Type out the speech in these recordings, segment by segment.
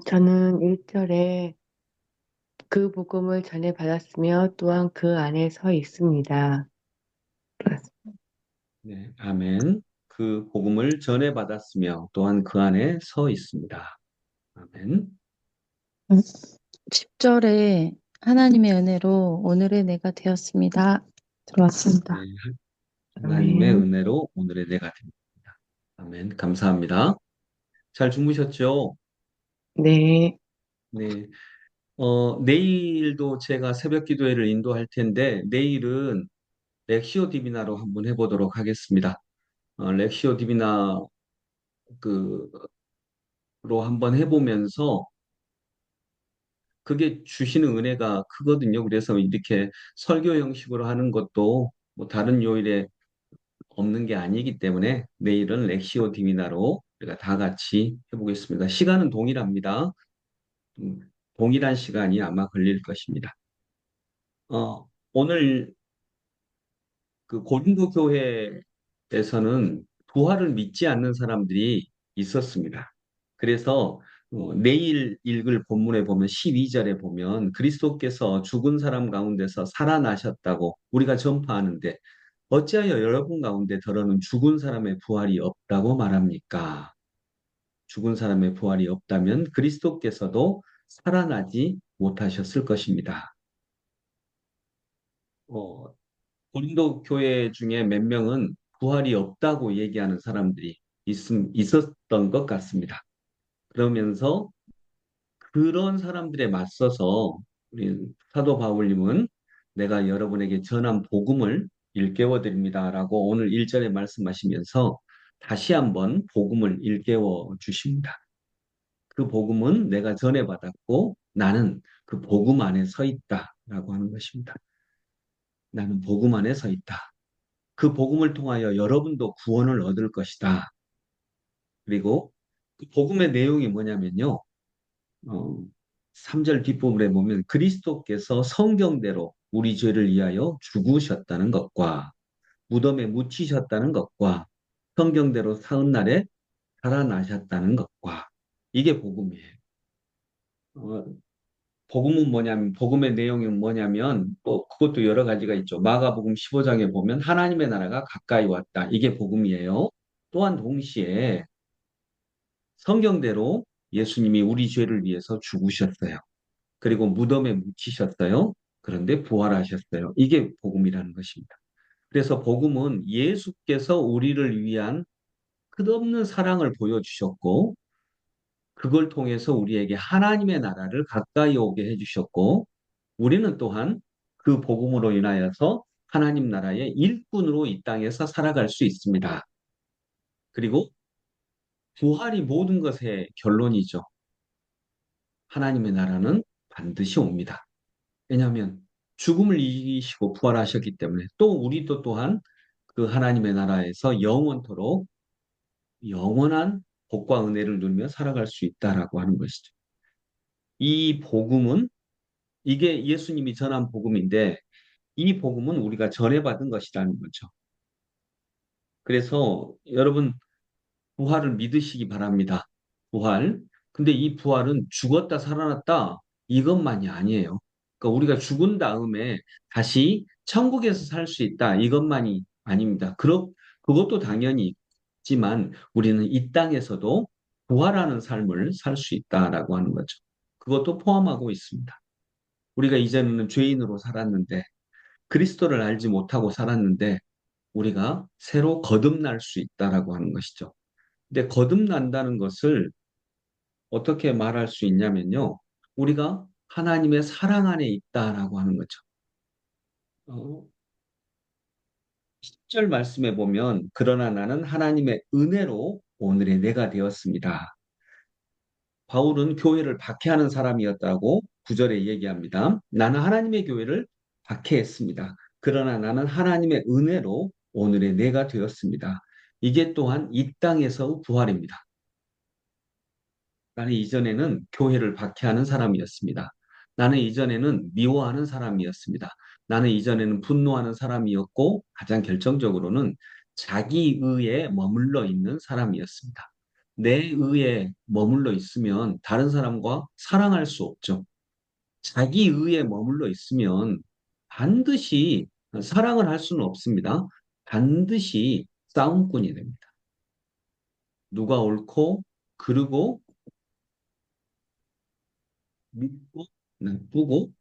저는 1절에 그 복음을 전해 받았으며 또한 그 안에 서 있습니다. 네, 아멘. 그 복음을 전해받았으며 또한 그 안에 서 있습니다. 아멘. 10절에 하나님의 은혜로 오늘의 내가 되었습니다. 네, 들어왔습니다. 하나님의 아멘. 은혜로 오늘의 내가 됩니다. 아멘. 감사합니다. 잘 주무셨죠? 네, 네. 내일도 제가 새벽 기도회를 인도할 텐데, 내일은 렉시오 디비나로 한번 해보도록 하겠습니다. 렉시오 디비나 그로 한번 해보면서 그게 주시는 은혜가 크거든요. 그래서 이렇게 설교 형식으로 하는 것도 뭐 다른 요일에 없는 게 아니기 때문에 내일은 렉시오 디비나로 우리가 다 같이 해보겠습니다. 시간은 동일합니다. 음, 동일한 시간이 아마 걸릴 것입니다. 오늘 그 고린도 교회에서는 부활을 믿지 않는 사람들이 있었습니다. 그래서 내일 읽을 본문에 보면 12절에 보면 그리스도께서 죽은 사람 가운데서 살아나셨다고 우리가 전파하는데 어찌하여 여러분 가운데 더러는 죽은 사람의 부활이 없다고 말합니까? 죽은 사람의 부활이 없다면 그리스도께서도 살아나지 못하셨을 것입니다. 어, 고린도 교회 중에 몇 명은 부활이 없다고 얘기하는 사람들이 있었던 것 같습니다. 그러면서 그런 사람들에 맞서서 우리 사도 바울님은 내가 여러분에게 전한 복음을 일깨워 드립니다라고 오늘 1절에 말씀하시면서 다시 한번 복음을 일깨워 주십니다. 그 복음은 내가 전해받았고 나는 그 복음 안에 서 있다라고 하는 것입니다. 나는 복음 안에 서 있다. 그 복음을 통하여 여러분도 구원을 얻을 것이다. 그리고 그 복음의 내용이 뭐냐면요. 어, 3절 뒷부분에 보면 그리스도께서 성경대로 우리 죄를 위하여 죽으셨다는 것과 무덤에 묻히셨다는 것과 성경대로 사흘날에 살아나셨다는 것과 이게 복음이에요. 어, 복음은 뭐냐면 복음의 내용이 뭐냐면 또 그것도 여러 가지가 있죠. 마가복음 15장에 보면 하나님의 나라가 가까이 왔다. 이게 복음이에요. 또한 동시에 성경대로 예수님이 우리 죄를 위해서 죽으셨어요. 그리고 무덤에 묻히셨어요. 그런데 부활하셨어요. 이게 복음이라는 것입니다. 그래서 복음은 예수께서 우리를 위한 끝없는 사랑을 보여주셨고, 그걸 통해서 우리에게 하나님의 나라를 가까이 오게 해주셨고, 우리는 또한 그 복음으로 인하여서 하나님 나라의 일꾼으로 이 땅에서 살아갈 수 있습니다. 그리고 부활이 모든 것의 결론이죠. 하나님의 나라는 반드시 옵니다. 왜냐하면 죽음을 이기시고 부활하셨기 때문에 또 우리도 또한 그 하나님의 나라에서 영원토록 영원한 복과 은혜를 누리며 살아갈 수 있다라고 하는 것이죠. 이 복음은 이게 예수님이 전한 복음인데 이 복음은 우리가 전해받은 것이라는 거죠. 그래서 여러분 부활을 믿으시기 바랍니다. 부활. 근데 이 부활은 죽었다 살아났다 이것만이 아니에요. 그러니까 우리가 죽은 다음에 다시 천국에서 살 수 있다 이것만이 아닙니다. 그것도 당연히 있지만 우리는 이 땅에서도 부활하는 삶을 살 수 있다라고 하는 거죠. 그것도 포함하고 있습니다. 우리가 이전에는 죄인으로 살았는데 그리스도를 알지 못하고 살았는데 우리가 새로 거듭날 수 있다라고 하는 것이죠. 근데 거듭난다는 것을 어떻게 말할 수 있냐면요. 우리가 하나님의 사랑 안에 있다라고 하는 거죠. 어, 10절 말씀에 보면 그러나 나는 하나님의 은혜로 오늘의 내가 되었습니다. 바울은 교회를 박해하는 사람이었다고 9절에 얘기합니다. 나는 하나님의 교회를 박해했습니다. 그러나 나는 하나님의 은혜로 오늘의 내가 되었습니다. 이게 또한 이 땅에서 부활입니다. 나는 이전에는 교회를 박해하는 사람이었습니다. 나는 이전에는 미워하는 사람이었습니다. 나는 이전에는 분노하는 사람이었고 가장 결정적으로는 자기의에 머물러 있는 사람이었습니다. 내 의에 머물러 있으면 다른 사람과 사랑할 수 없죠. 자기 의에 머물러 있으면 반드시 사랑을 할 수는 없습니다. 반드시 싸움꾼이 됩니다. 누가 옳고 그르고 믿고 나쁘고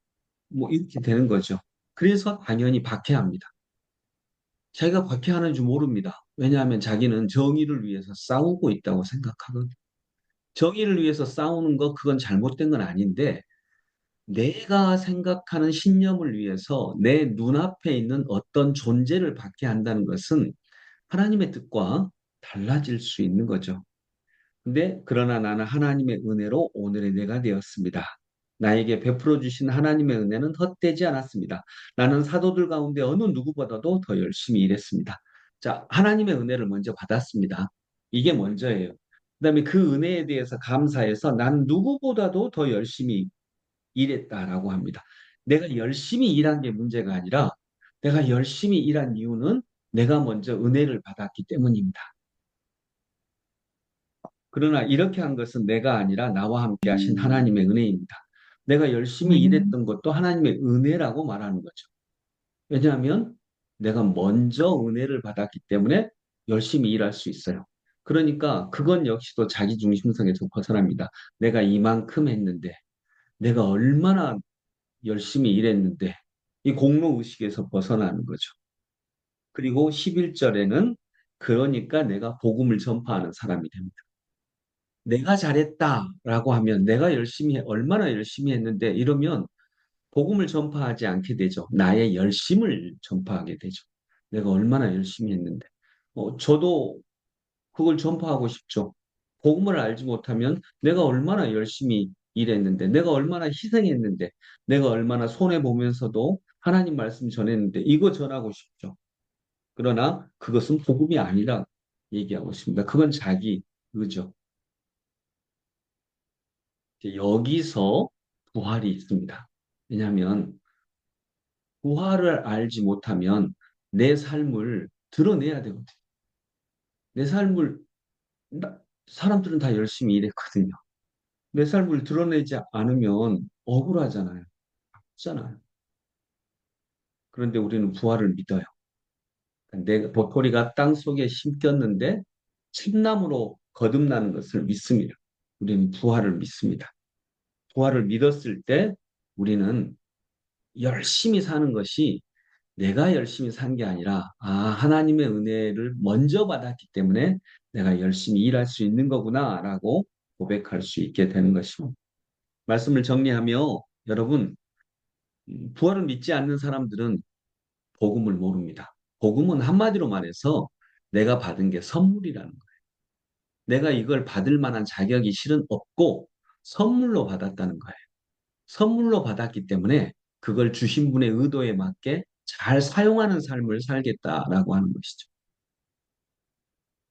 뭐 이렇게 되는 거죠. 그래서 당연히 박해합니다. 자기가 박해하는 줄 모릅니다. 왜냐하면 자기는 정의를 위해서 싸우고 있다고 생각하거든요. 정의를 위해서 싸우는 거 그건 잘못된 건 아닌데 내가 생각하는 신념을 위해서 내 눈앞에 있는 어떤 존재를 박해한다는 것은 하나님의 뜻과 달라질 수 있는 거죠. 근데 그러나 나는 하나님의 은혜로 오늘의 내가 되었습니다. 나에게 베풀어 주신 하나님의 은혜는 헛되지 않았습니다. 나는 사도들 가운데 어느 누구보다도 더 열심히 일했습니다. 자, 하나님의 은혜를 먼저 받았습니다. 이게 먼저예요. 그다음에 그 은혜에 대해서 감사해서 나는 누구보다도 더 열심히 일했다라고 합니다. 내가 열심히 일한 게 문제가 아니라 내가 열심히 일한 이유는 내가 먼저 은혜를 받았기 때문입니다. 그러나 이렇게 한 것은 내가 아니라 나와 함께 하신 하나님의 은혜입니다. 내가 열심히 일했던 것도 하나님의 은혜라고 말하는 거죠. 왜냐하면 내가 먼저 은혜를 받았기 때문에 열심히 일할 수 있어요. 그러니까 그건 역시도 자기중심성에서 벗어납니다. 내가 이만큼 했는데, 내가 얼마나 열심히 일했는데, 이 공로의식에서 벗어나는 거죠. 그리고 11절에는 그러니까 내가 복음을 전파하는 사람이 됩니다. 내가 잘했다라고 하면 내가 얼마나 열심히 했는데 이러면 복음을 전파하지 않게 되죠. 나의 열심을 전파하게 되죠. 내가 얼마나 열심히 했는데. 저도 그걸 전파하고 싶죠. 복음을 알지 못하면 내가 얼마나 열심히 일했는데, 내가 얼마나 희생했는데, 내가 얼마나 손해보면서도 하나님 말씀 전했는데, 이거 전하고 싶죠. 그러나 그것은 복음이 아니라 얘기하고 있습니다. 그건 자기 의죠. 이제 여기서 부활이 있습니다. 왜냐하면 부활을 알지 못하면 내 삶을 드러내야 되거든요. 내 삶을 나- 사람들은 다 열심히 일했거든요. 내 삶을 드러내지 않으면 억울하잖아요. 없잖아요. 그런데 우리는 부활을 믿어요. 내 도토리가 땅 속에 심겼는데 참나무로 거듭나는 것을 믿습니다. 우리는 부활을 믿습니다. 부활을 믿었을 때 우리는 열심히 사는 것이 내가 열심히 산 게 아니라, 하나님의 은혜를 먼저 받았기 때문에 내가 열심히 일할 수 있는 거구나라고 고백할 수 있게 되는 것입니다. 말씀을 정리하며 여러분, 부활을 믿지 않는 사람들은 복음을 모릅니다. 복음은 한마디로 말해서 내가 받은 게 선물이라는 거예요. 내가 이걸 받을 만한 자격이 실은 없고 선물로 받았다는 거예요. 선물로 받았기 때문에 그걸 주신 분의 의도에 맞게 잘 사용하는 삶을 살겠다라고 하는 것이죠.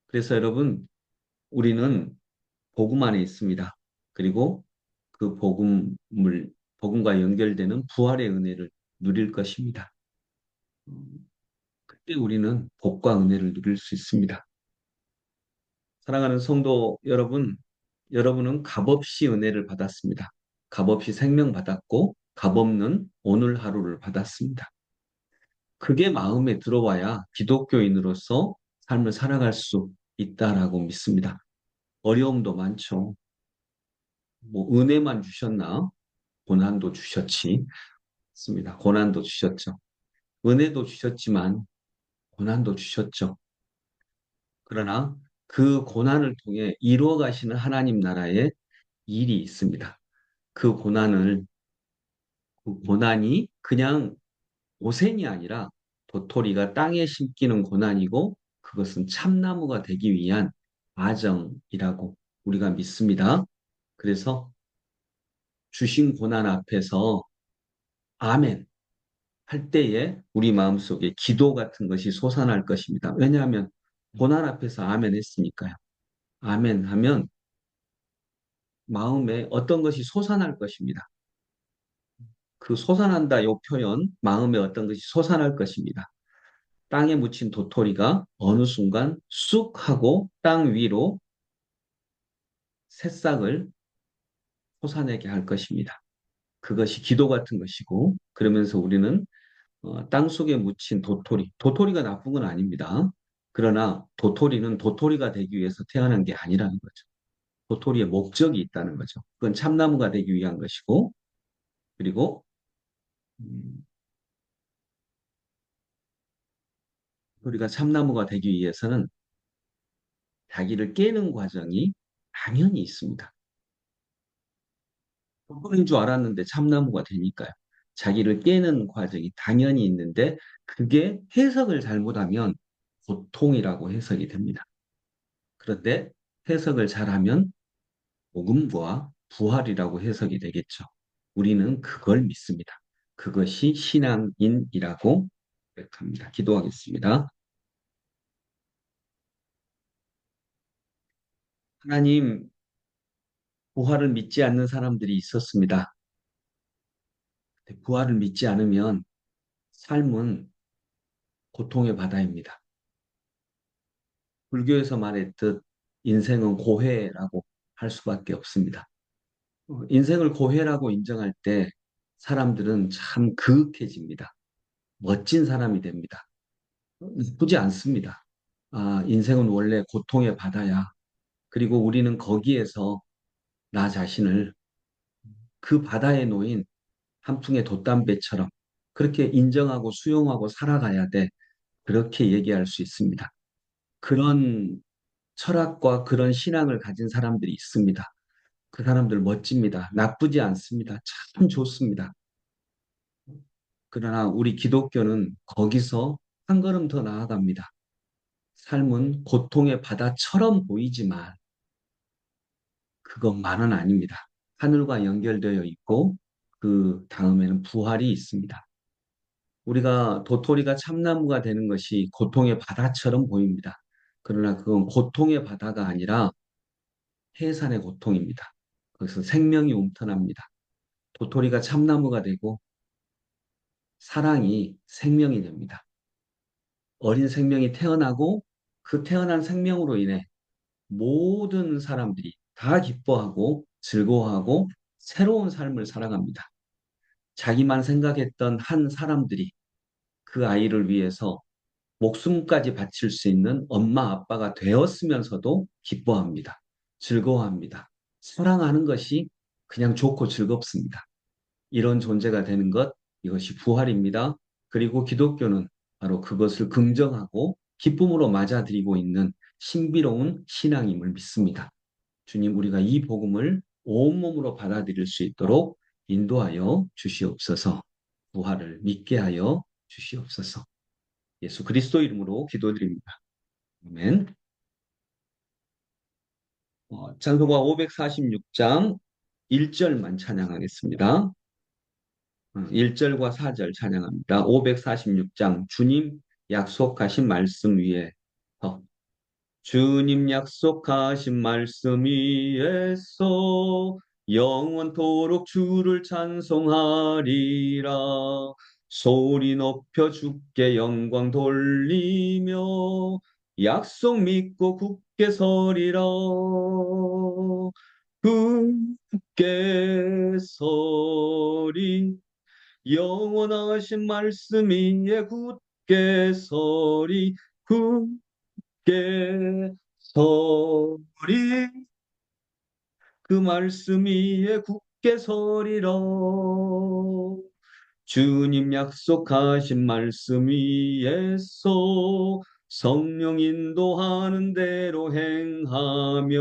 그래서 여러분, 우리는 복음 안에 있습니다. 그리고 그 복음과 연결되는 부활의 은혜를 누릴 것입니다. 그때 우리는 복과 은혜를 누릴 수 있습니다. 사랑하는 성도 여러분, 여러분은 값없이 은혜를 받았습니다. 값없이 생명 받았고, 값없는 오늘 하루를 받았습니다. 그게 마음에 들어와야 기독교인으로서 삶을 살아갈 수 있다라고 믿습니다. 어려움도 많죠. 뭐 은혜만 주셨나? 고난도 주셨지. 맞습니다. 고난도 주셨죠. 은혜도 주셨지만 고난도 주셨죠. 그러나 그 고난을 통해 이루어 가시는 하나님 나라의 일이 있습니다. 그 고난을 그 고난이 그냥 오센이 아니라 도토리가 땅에 심기는 고난이고 그것은 참나무가 되기 위한 과정이라고 우리가 믿습니다. 그래서 주신 고난 앞에서 아멘 할 때에 우리 마음속에 기도 같은 것이 솟아날 것입니다. 왜냐하면 고난 앞에서 아멘 했으니까요. 아멘 하면 마음에 어떤 것이 솟아날 것입니다. 그 솟아난다 요 표현 마음에 어떤 것이 솟아날 것입니다. 땅에 묻힌 도토리가 어느 순간 쑥 하고 땅 위로 새싹을 솟아내게 할 것입니다. 그것이 기도 같은 것이고, 그러면서 우리는 땅속에 묻힌 도토리, 도토리가 나쁜 건 아닙니다. 그러나 도토리는 도토리가 되기 위해서 태어난 게 아니라는 거죠. 도토리의 목적이 있다는 거죠. 그건 참나무가 되기 위한 것이고, 그리고 음, 우리가 참나무가 되기 위해서는 자기를 깨는 과정이 당연히 있습니다. 도토리인 줄 알았는데 참나무가 되니까요. 자기를 깨는 과정이 당연히 있는데 그게 해석을 잘못하면 고통이라고 해석이 됩니다. 그런데 해석을 잘하면 복음과 부활이라고 해석이 되겠죠. 우리는 그걸 믿습니다. 그것이 신앙인이라고 고백합니다. 기도하겠습니다. 하나님, 부활을 믿지 않는 사람들이 있었습니다. 부활을 믿지 않으면 삶은 고통의 바다입니다. 불교에서 말했듯 인생은 고해라고 할 수밖에 없습니다. 인생을 고해라고 인정할 때 사람들은 참 그윽해집니다. 멋진 사람이 됩니다. 나쁘지 않습니다. 아, 인생은 원래 고통의 바다야. 그리고 우리는 거기에서 나 자신을 그 바다에 놓인 한 풍의 돛담배처럼 그렇게 인정하고 수용하고 살아가야 돼. 그렇게 얘기할 수 있습니다. 그런 철학과 그런 신앙을 가진 사람들이 있습니다. 그 사람들 멋집니다. 나쁘지 않습니다. 참 좋습니다. 그러나 우리 기독교는 거기서 한 걸음 더 나아갑니다. 삶은 고통의 바다처럼 보이지만 그것만은 아닙니다. 하늘과 연결되어 있고 그 다음에는 부활이 있습니다. 우리가 도토리가 참나무가 되는 것이 고통의 바다처럼 보입니다. 그러나 그건 고통의 바다가 아니라 해산의 고통입니다. 거기서 생명이 움터납니다. 도토리가 참나무가 되고 사랑이 생명이 됩니다. 어린 생명이 태어나고 그 태어난 생명으로 인해 모든 사람들이 다 기뻐하고 즐거워하고 새로운 삶을 살아갑니다. 자기만 생각했던 한 사람들이 그 아이를 위해서 목숨까지 바칠 수 있는 엄마 아빠가 되었으면서도 기뻐합니다. 즐거워합니다. 사랑하는 것이 그냥 좋고 즐겁습니다. 이런 존재가 되는 것, 이것이 부활입니다. 그리고 기독교는 바로 그것을 긍정하고 기쁨으로 맞아들이고 있는 신비로운 신앙임을 믿습니다. 주님, 우리가 이 복음을 온몸으로 받아들일 수 있도록 인도하여 주시옵소서. 부활을 믿게 하여 주시옵소서. 예수 그리스도 이름으로 기도드립니다. 아멘. 찬송가 546장 1절만 찬양하겠습니다. 1절과 4절 찬양합니다. 546장 주님 약속하신 말씀 위에 주님 약속하신 말씀 위에서 영원토록 주를 찬송하리라. 소리 높여 주께 영광 돌리며 약속 믿고 굳게 서리라. 굳게 서리 영원하신 말씀 위에 굳게 서리 굳게 서리 그 말씀 위에 굳게 서리라. 주님 약속하신 말씀 위에서 성령 인도하는 대로 행하며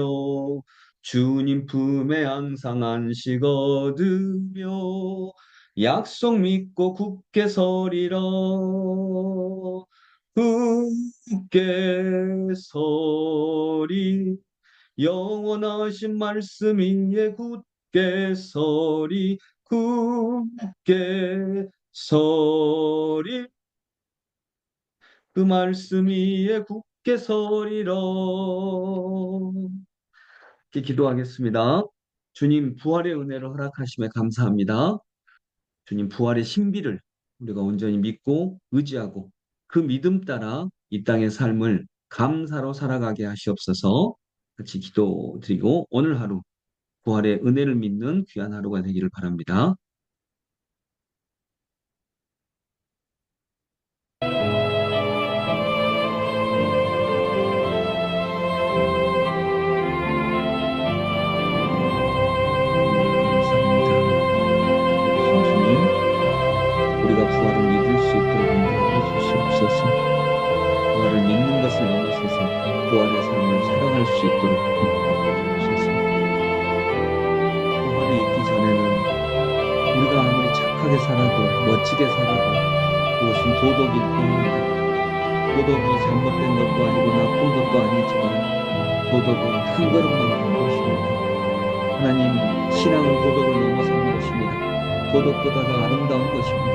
주님 품에 항상 안식 얻으며 약속 믿고 굳게 서리라. 굳게 서리 영원하신 말씀 위에 굳게 서리 굳게 서리 그 말씀 위에 굳게 서리라. 이렇게 기도하겠습니다. 주님 부활의 은혜를 허락하심에 감사합니다. 주님 부활의 신비를 우리가 온전히 믿고 의지하고 그 믿음 따라 이 땅의 삶을 감사로 살아가게 하시옵소서. 같이 기도드리고 오늘 하루 부활의 은혜를 믿는 귀한 하루가 되기를 바랍니다. 감사합니다. 예수님, 우리가 부활을 믿을 수 있도록 인도하여 주시옵소서. 부활을 믿는 것을 넘어서서 부활의 삶을 살아갈 수 있도록 인도하여 주옵소서. 부활이 있기 전에는 우리가 아무리 착하게 살아도 멋지게 살아도 그것은 도덕일 뿐입니다. 도덕이 잘못된 것도 아니고 나쁜 것도 아니지만 도덕은 한 걸음만 간 것입니다. 하나님, 신앙은 도덕을 넘어서는 것입니다. 도덕보다 더 아름다운 것입니다.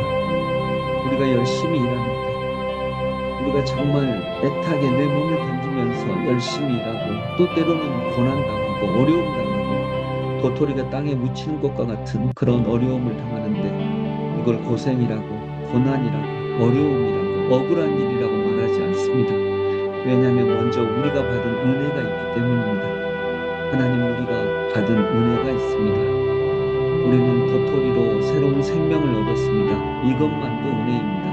우리가 열심히 일합니다. 우리가 정말 애타게 내 몸을 던지면서 열심히 일하고 또 때로는 고난당하고 어려움당하고 도토리가 땅에 묻히는 것과 같은 그런 어려움을 당하는데 이걸 고생이라고 고난이라고 어려움이라고 억울한 일이라고 말하지 않습니다. 왜냐하면 먼저 우리가 받은 은혜가 있기 때문입니다. 하나님, 우리가 받은 은혜가 있습니다. 우리는 도토리로 새로운 생명을 얻었습니다. 이것만도 은혜입니다.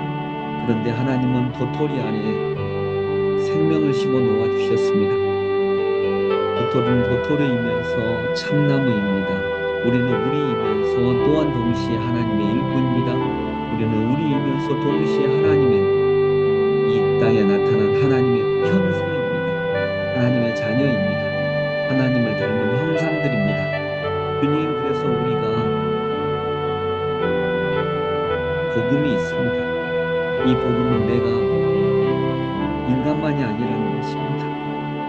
그런데 하나님은 도토리 안에 생명을 심어 놓아 주셨습니다. 도토리는 도토리이면서 참나무입니다. 우리는 우리이면서 또한 동시에 하나님의 일꾼입니다. 우리는 우리이면서 동시에 하나님의 이 땅에 나타난 하나님의 편성입니다. 하나님의 자녀입니다. 하나님을 닮은 형상들입니다. 주님, 그래서 우리가 복음이 있습니다. 이 복음은 내가 인간만이 아니라는 것입니다.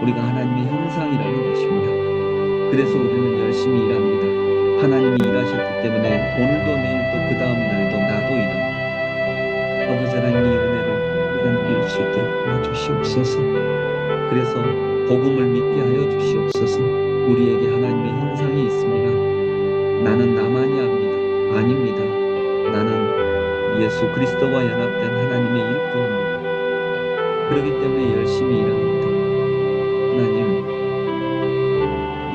우리가 하나님의 형상이라는 것입니다. 그래서 우리는 열심히 일합니다. 하나님이 일하셨기 때문에 오늘도 내일도 그 다음 날도 나도 일합니다. 아버지 하나님, 이 은혜를 우리가 누릴 수 있도록 도와주시옵소서. 그래서 복음을 믿게 하여 주시옵소서. 우리에게 하나님의 형상이 있습니다. 나는 나만이 합니다. 아닙니다. 나는 예수 그리스도와 연합된 하나님의 일꾼입니다. 그렇기 때문에 열심히 일합니다. 하나님,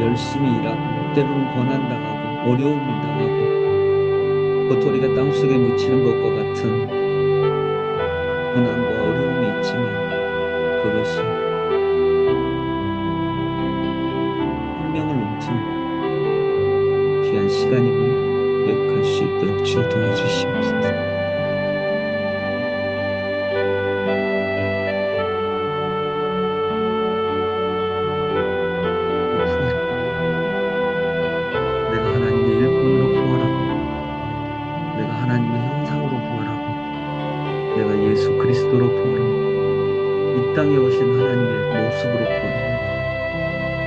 열심히 일하고 때로는 고난당하고 어려움을 당하고 도토리가 땅속에 묻히는 것과 같은 고난과 어려움이 있지만 그것이 생명을 넘치는 귀한 시간임을 기억할 수 있도록 주여 도와주시옵소서. 내가 하나님의 일꾼으로 부활하고 내가 하나님의 형상으로 부활하고 내가 예수 그리스도로 부활하고 이 땅에 오신 하나님의 모습으로 부활합니다.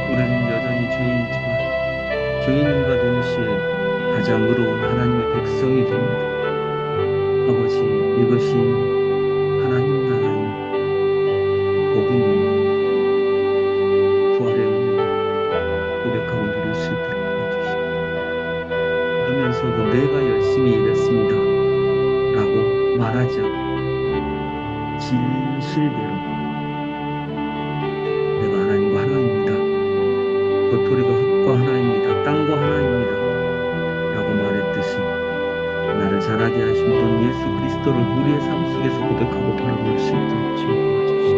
우리는 여전히 죄인이지만 죄인과 동시에 가장 의로운 하나님의 백성이 됩니다. 아버지, 이것이 하나님 나라의 복음이 부활의 은혜를 고백하고 누릴 수 있도록 도와주십시오. 그러면서도 내가 열심히 일했습니다 라고 말하지 않고 진실대로 내가 하나님과 하나입니다. 도토리가 흙과 하나입니다. 땅과 하나입니다 라고 말했듯이 나를 자라게 하신 분 예수 그리스도를 우리의 삶 속에서 고백하고 바라볼 수 있도록 주여 도와주시옵소서.